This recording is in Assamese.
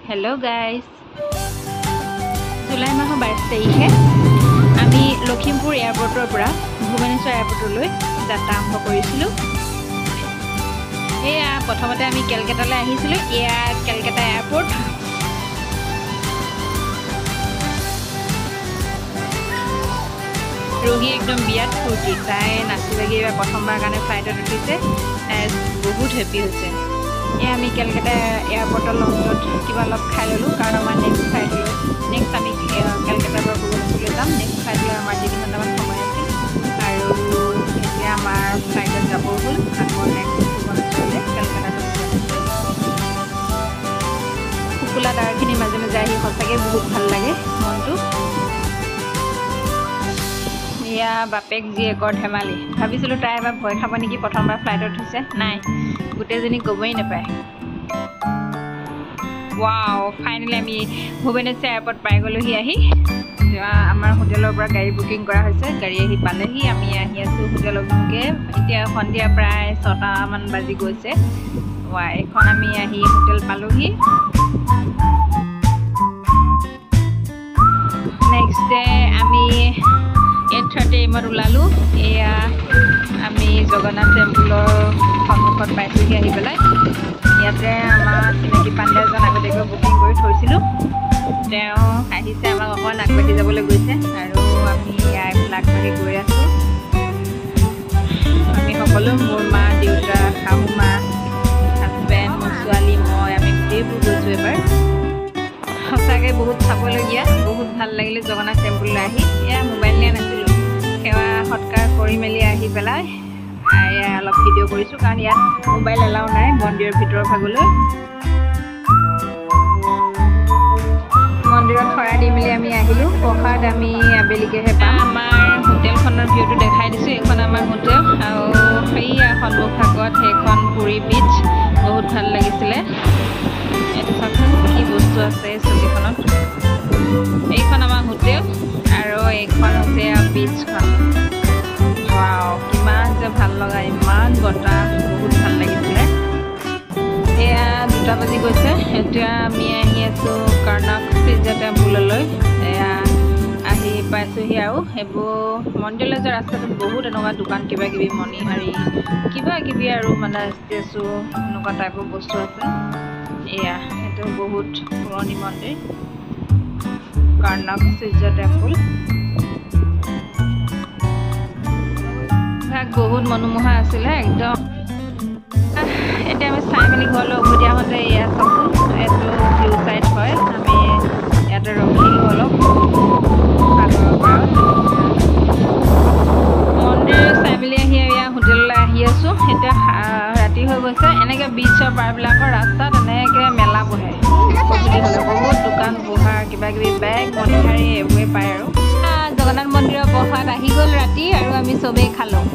हेलो गाइस जुलाई माहर 22 तारिखे आमी लखीमपुर एयरपोर्टर পৰা ভুৱনেশ্বৰ এয়াৰপোৰ্টলৈ যাত্ৰা আৰম্ভ কৰিছিলো। এয়া প্ৰথমতে আমি কেলকাতালৈ আহিছিলো। এয়া কেলকাতা এয়াৰপোৰ্ট। रोही एकदम बिराट फूर्ति ताई नाची बागी प्रथमबार कारण फ्लाइटत उठिसे बहुत हेपी होइसे। आमी केलकाता एयारपोर्टर लंजत किबा लग खाई ललो कारण आमार नेक्स्ट फ्लाइट नेक्स्ट आमी केलकाता भुवनेश्वर जाम। नेक्स्ट फ्लाइट आमार 3 घंटामान समय आछे आरो एतिया आमार फ्लाइटत যাব হল। আকৌ नेक्स्ट भुवनेश्वरले केलकाता कुकुला दारखिनि माजे माजे आহি सचाके बहुत ভাল লাগে মনটো। या बापेक जी एक धेमाली भाविছিলোঁ ताई एबार भय खाब नेকি प्रथमबार फ्लाइटत उठिছে নাই गोटेजनी गबई नापाय। वाओ फाइनली आमी भुवनेश्वर एयारपोर्ट पाई गलोहि। आही आमार होटेলৰ পৰা गाड़ी बुकिंग কৰা হৈছে। गाड़ी आহি पालेहि आमी आহি आছো होटेলৰ भितरকে। এতিয়া সন্ধিয়া প্ৰায় 6টা মান বাজি গৈছে। वा এখন আমি আহি হোটেল পালোহি। नेक्स्ट डे आमी 8:30 एमत ओलालो। एया आमी जगन्नाथ टेम्पলৰ সন্মুখত পাইছোহি আহি পেলাই। ইয়াতে আমাৰ চিনাকি পাণ্ডা এজন আগতীয়াকৈ বুকিং কৰি থৈছিলোঁ। তেওঁ আহিছে আমাক অকণ আগবাঢ়ি যাবলৈ গৈছে আৰু আমি এইবিলাক আগবাঢ়ি গৈ আছোঁ। আমি সকলো মোৰ মা দেউতা শাহু মা হাজবেণ্ড মোৰ ছোৱালী মই আমি গোটেইবোৰ গৈছোঁ এবাৰ। সঁচাকৈ বহুত চাবলগীয়া বহুত ভাল লাগিলে জগন্নাথ টেম্পললৈ আহি। এয়া মোবাইল নিয়া নাছিলোঁ সেৱা সৎকাৰ কৰি মেলি আহি পেলাই অলপ ভিডিঅ' কৰিছোঁ কাৰণ ইয়াত মোবাইল এলাও নাই মন্দিৰৰ ভিতৰৰ ভাগলৈ। মন্দিৰত শৰাই দি মেলি আমি আহিলোঁ। প্ৰসাদ আমি আবেলিকেহে পাম। আমাৰ হোটেলখনৰ ভিউটো দেখাই দিছোঁ। এইখন আমাৰ হোটেল আৰু সেয়া সন্মুখ ভাগত সেইখন পুৰী বিচ বহুত ভাল লাগিছিলে। এইটো চাওকচোন কি বস্তু আছে ছবিখনত। এইখন আমাৰ হোটেল আৰু এইখন হৈছে বিচখন। वाओ किमान जे ভাল লগা ইমান বতাহ বহুত ভাল লাগিছিলে। এয়া 2টা বাজি গৈছে। এতিয়া আমি আহি আছোঁ কৰ্ণক সূৰ্য টেম্পললৈ। এয়া আহি পাইছোঁহি আৰু এইবোৰ মন্দিৰলৈ যোৱা ৰাস্তাটোত বহুত এনেকুৱা দোকান কিবা কিবি মণিহাৰী কিবা কিবি আৰু মানে ষ্টেচু এনেকুৱা টাইপৰ বস্তু আছে। এয়া এইটো বহুত পুৰণি মন্দিৰ কৰ্ণক সূৰ্য টেম্পল। बहुत मनमोहा आছিলে একদম। এতিয়া আমি চাই মেলি ঘৰলৈ উভতি আহোঁতে এয়া চাচোন এইটো ভিউ চাইড হয়। আমি ইয়াতে ৰখিলোঁ অলপ সাগৰৰ পাৰত। মন্দিৰ চাই মেলি আহি এয়া হোটেললৈ আহি আছোঁ। এতিয়া ৰাতি হৈ গৈছে। এনেকৈ বিচৰ পাৰবিলাকৰ ৰাস্তাত এনেকৈ মেলা বহে গধূলি হ'লে। বহুত দোকান পোহাৰ কিবা কিবি বেগ মণিহাৰী এইবোৰে পায় আৰু। জগন্নাথ মন্দিৰৰ প্ৰসাদ আহি গ'ল ৰাতি আৰু আমি চবেই খালোঁ।